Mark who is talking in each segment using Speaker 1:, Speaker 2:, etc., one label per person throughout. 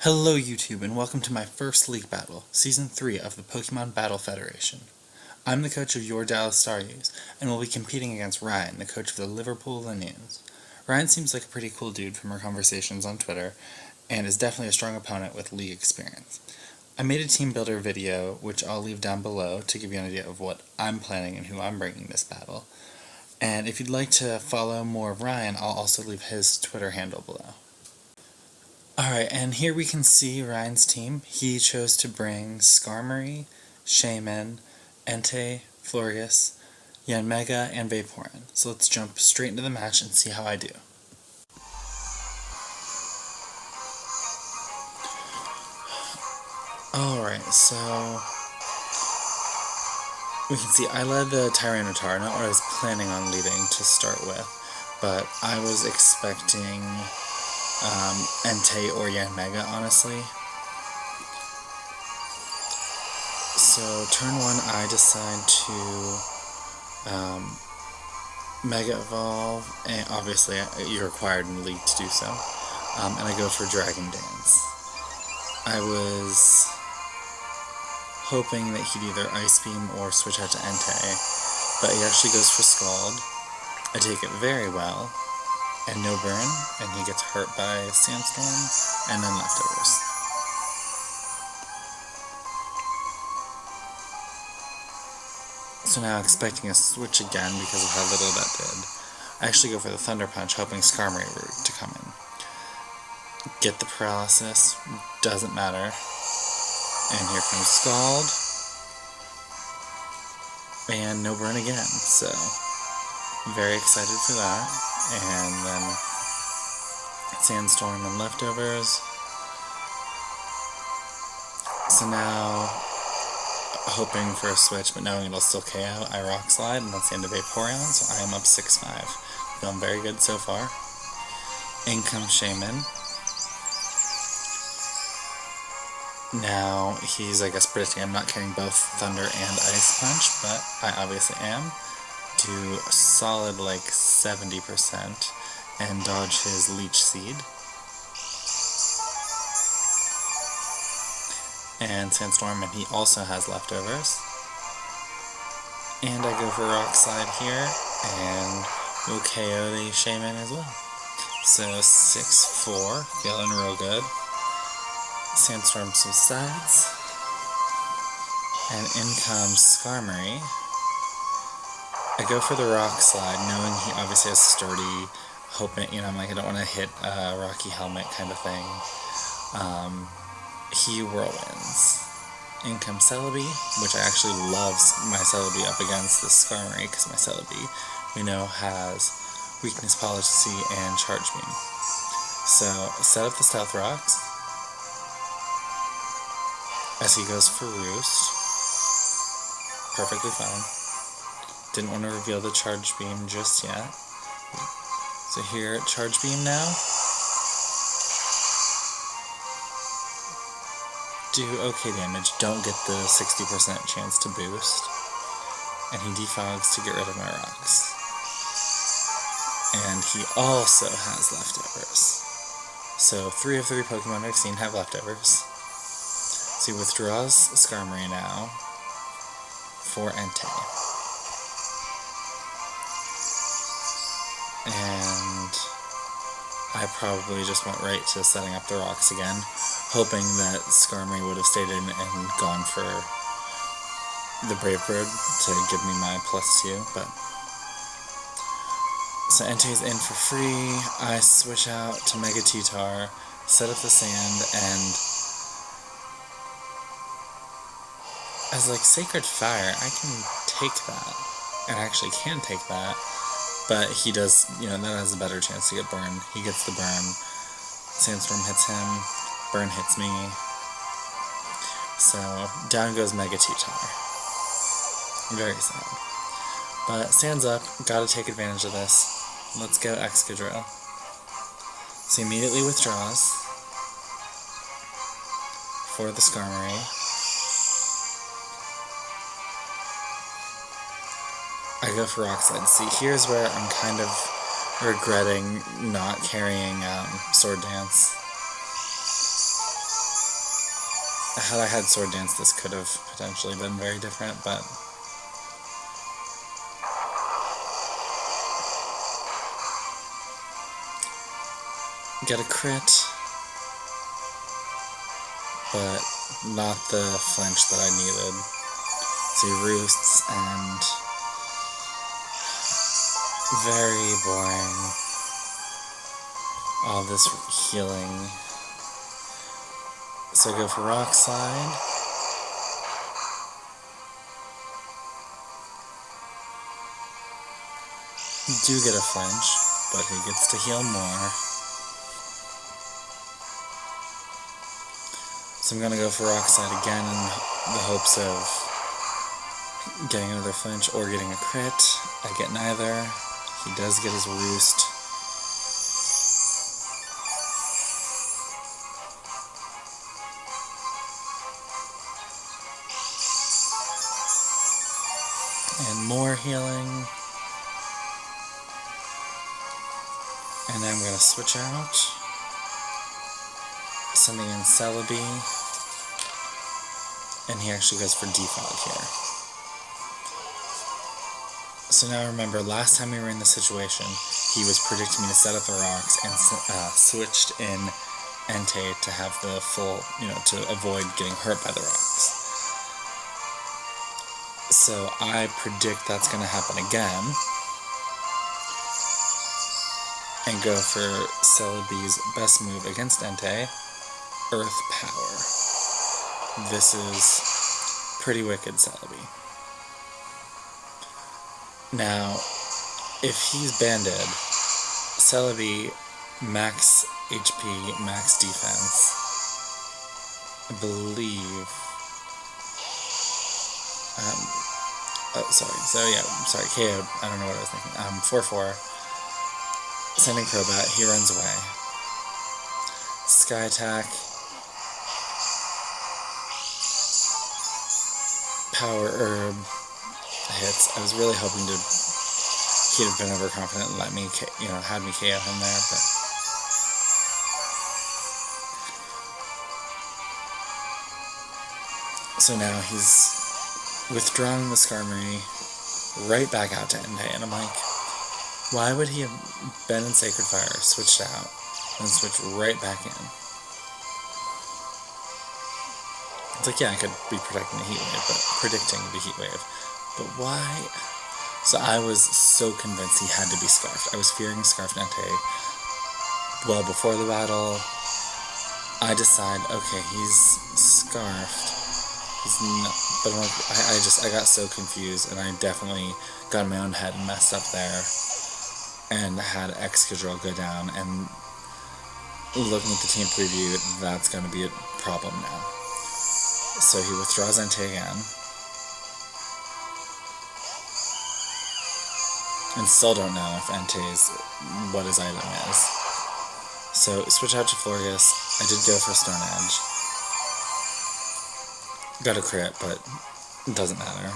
Speaker 1: Hello YouTube, and welcome to my first League Battle, Season 3 of the Pokemon Battle Federation. I'm the coach of your Dallas Starus, and will be competing against Ryan, the coach of the Liverpool Linoones. Ryan seems like a pretty cool dude from our conversations on Twitter, and is definitely a strong opponent with League experience. I made a team builder video, which I'll leave down below to give you an idea of what I'm planning and who I'm bringing this battle. And if you'd like to follow more of Ryan, I'll also leave his Twitter handle below. Alright, and here we can see Ryan's team. He chose to bring Skarmory, Shaman, Entei, Florius, Yanmega, and Vaporeon. So let's jump straight into the match and see how I do. Alright, so we can see I led the Tyranitar, not what I was planning on leading to start with, but I was expecting Entei or Yanmega, honestly. So turn 1 I decide to Mega Evolve, and obviously you're required in the League to do so, and I go for Dragon Dance. I was hoping that he'd either Ice Beam or switch out to Entei, but he actually goes for Scald. I take it very well, and no burn, and he gets hurt by Sandstorm, and then leftovers. So now expecting a switch again because of how little that did. I actually go for the Thunder Punch, hoping Skarmory route to come in. Get the paralysis, doesn't matter. And here comes Scald. And no burn again, so very excited for that. And then Sandstorm and leftovers. So now, hoping for a switch, but knowing it'll still KO, I Rock Slide, and that's the end of Vaporeon, so I am up 6-5. Feeling very good so far. In comes Shaman. Now, he's, I guess, predicting I'm not carrying both Thunder and Ice Punch, but I obviously am. Do a solid, like, 70%, and dodge his Leech Seed. And Sandstorm, and he also has leftovers. And I go for Rock Slide here, and we'll KO the Shaman as well. So 6-4, feeling real good. Sandstorm subsides, and in comes Skarmory. I go for the Rock Slide, knowing he obviously has Sturdy, hoping, I'm like, I don't want to hit a Rocky Helmet kind of thing. He Whirlwinds. In comes Celebi, which I actually love my Celebi up against this Skarmory, because my Celebi, we know, has Weakness Policy and Charge Beam. So, set up the Stealth Rocks, as he goes for Roost. Perfectly fine. Didn't want to reveal the Charge Beam just yet. So here, Charge Beam now. Do okay damage, don't get the 60% chance to boost. And he defogs to get rid of my rocks. And he also has leftovers. So 3 of 3 Pokemon I've seen have leftovers. So he withdraws Skarmory now for Entei. And I probably just went right to setting up the rocks again, hoping that Skarmory would have stayed in and gone for the Brave Bird to give me my +2, but... So Entei's in for free, I switch out to Mega T-Tar, set up the sand, and... as, like, Sacred Fire, I can take that, and I actually can take that, but he does, that has a better chance to get burned. He gets the burn, Sandstorm hits him, burn hits me, so down goes Mega T-Tar. Very sad. But stands up, gotta take advantage of this. Let's go Excadrill. So he immediately withdraws for the Skarmory. I go for Rock Slide. See, here's where I'm kind of regretting not carrying Sword Dance. had I had Sword Dance, this could have potentially been very different, but get a crit, but not the flinch that I needed. So he roosts, and very boring. All this healing. So I go for Rock Slide. Do get a flinch, but he gets to heal more. So I'm gonna go for Rock Slide again in the hopes of getting another flinch or getting a crit. I get neither. He does get his roost. And more healing. And then I'm going to switch out, sending in Celebi, and he actually goes for Defog here. So now remember, last time we were in this situation, he was predicting me to set up the rocks and switched in Entei to have the full, to avoid getting hurt by the rocks. So I predict that's going to happen again, and go for Celebi's best move against Entei, Earth Power. This is pretty wicked, Celebi. Now, if he's banded, Celebi max HP, max defense, I believe. KO. I don't know what I was thinking. 4/4. Sending Crobat, he runs away. Sky Attack. Power Herb hits. I was really hoping he'd have been overconfident and let me, had me KO him there, but so now he's withdrawing the Skarmory right back out to Entei, and I'm like, why would he have been in Sacred Fire, switched out, and switched right back in? It's like, yeah, I could be predicting the Heat Wave, but why? So I was so convinced he had to be Scarfed. I was fearing Scarfed Entei well before the battle. I decide, okay, he's Scarfed. He's not, but I got so confused, and I definitely got in my own head and messed up there. And had Excadrill go down, and looking at the team preview, that's going to be a problem now. So he withdraws Entei again, and still don't know if what his item is. So switch out to Florges. I did go for Stone Edge. Got a crit, but it doesn't matter.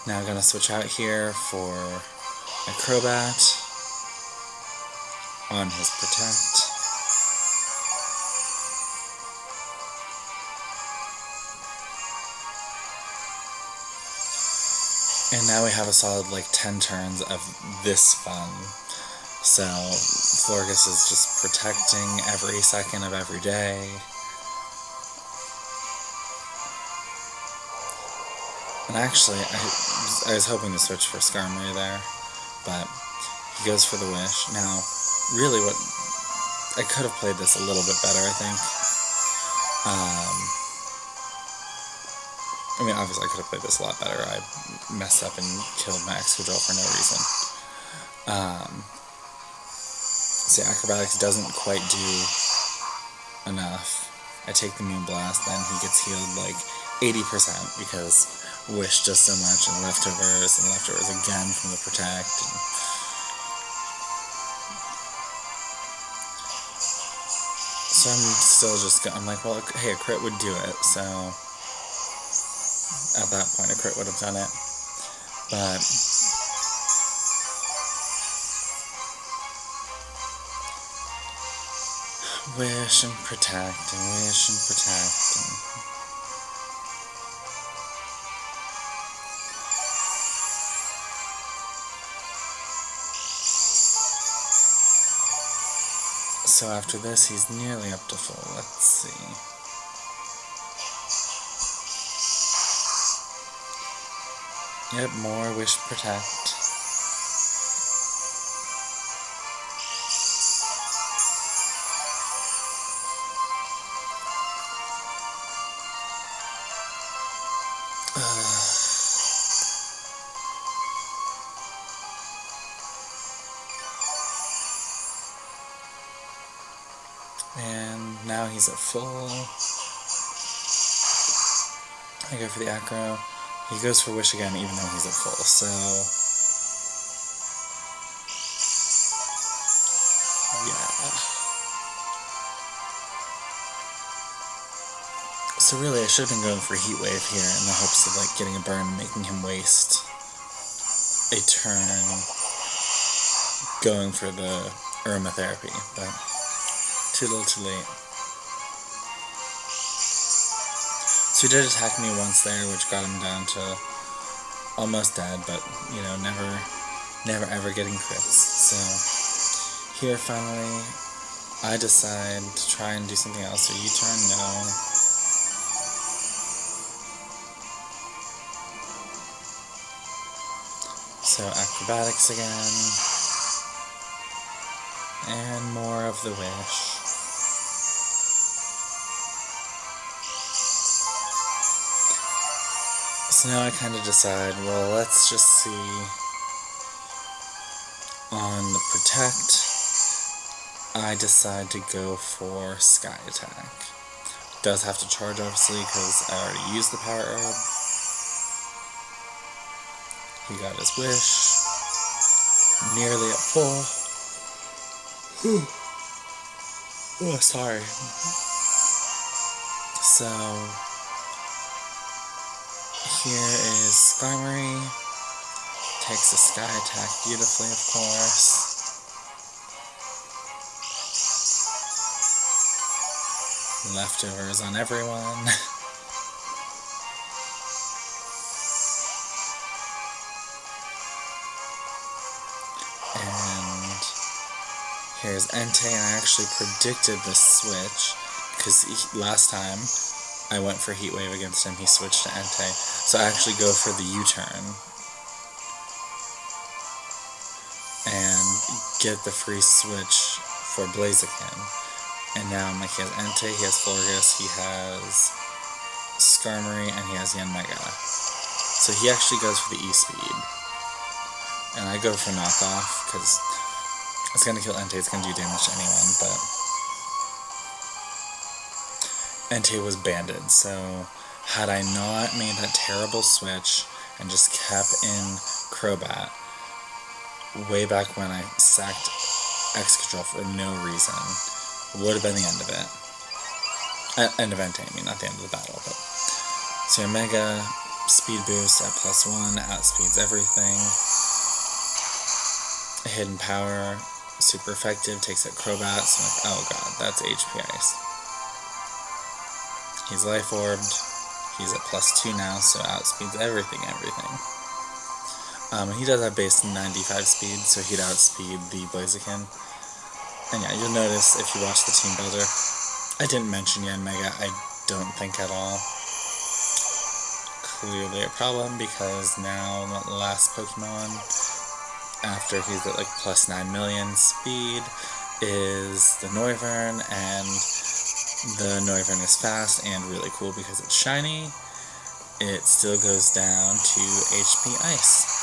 Speaker 1: Now I'm going to switch out here for a Crobat on his Protect. And now we have a solid 10 turns of this fun. So Florges is just protecting every second of every day. And actually, I was hoping to switch for Skarmory there, but he goes for the Wish. Now, really I could have played this a little bit better, I think. Obviously I could have played this a lot better. I messed up and killed my Excadrill for no reason. See, Acrobatics doesn't quite do enough. I take the Moonblast, then he gets healed 80% because Wish does so much, and leftovers again from the Protect. So I'm still I'm like, well, hey, a crit would do it, so at that point a crit would have done it. But Wish and protect and wish and protect and... So after this, he's nearly up to full. Let's see. Yep, more wish protect. And now he's at full. I go for the acro. He goes for wish again even though he's at full, so... yeah. So really I should have been going for heat wave here in the hopes of like getting a burn and making him waste a turn going for the aromatherapy, but too little too late. So he did attack me once there, which got him down to almost dead, but, you know, never ever getting crits. So here finally I decide to try and do something else. So U-turn, no. So acrobatics again. And more of the wish. So now I kind of decide, well, let's just see. On the protect, I decide to go for sky attack. Does have to charge, obviously, because I already used the power herb. He got his wish. Nearly at full. Oh, sorry. So... here is Skarmory. Takes a sky attack beautifully, of course. Leftovers on everyone. And here's Entei, and I actually predicted this switch, because last time I went for Heat Wave against him, he switched to Entei. So I actually go for the U-turn and get the free switch for Blaziken. And now I'm like, he has Entei, he has Florges, he has Skarmory, and he has Yanmega. So he actually goes for the E-speed. And I go for knockoff, because it's going to kill Entei, it's going to do damage to anyone, but Entei was banded, so had I not made that terrible switch and just kept in Crobat, way back when I sacked Excadrill for no reason, would have been the end of it. End of Entei, I mean, not the end of the battle, but... So your Mega speed boost at +1 outspeeds everything. Hidden Power, super effective, takes out Crobat, so I'm like, oh god, that's HP Ice. He's Life Orbed, he's at +2 now, so outspeeds everything. He does have base 95 speed, so he'd outspeed the Blaziken. And yeah, you'll notice if you watch the team builder, I didn't mention Yanmega, I don't think at all. Clearly a problem, because now the last Pokemon, after he's at like +9 million speed, is the Noivern, and the Noivern is fast and really cool because it's shiny. It still goes down to HP Ice.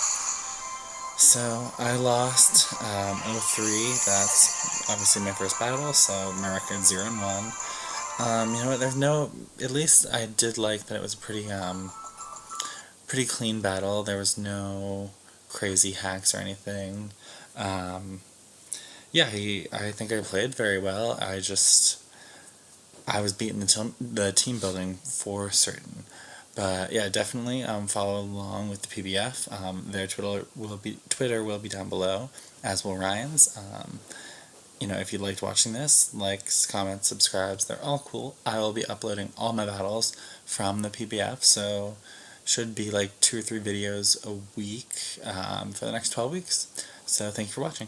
Speaker 1: So I lost 0-3, that's obviously my first battle, so my record's 0-1. You know what, there's no, at least I did like that it was a pretty clean battle. There was no crazy hacks or anything. Yeah, I think I played very well. I was beating the team building for certain. But yeah, definitely follow along with the PBF. Their Twitter will be down below, as will Ryan's. if you liked watching this, likes, comments, subscribes, they're all cool. I will be uploading all my battles from the PBF, so should be like 2 or 3 videos a week for the next 12 weeks. So thank you for watching.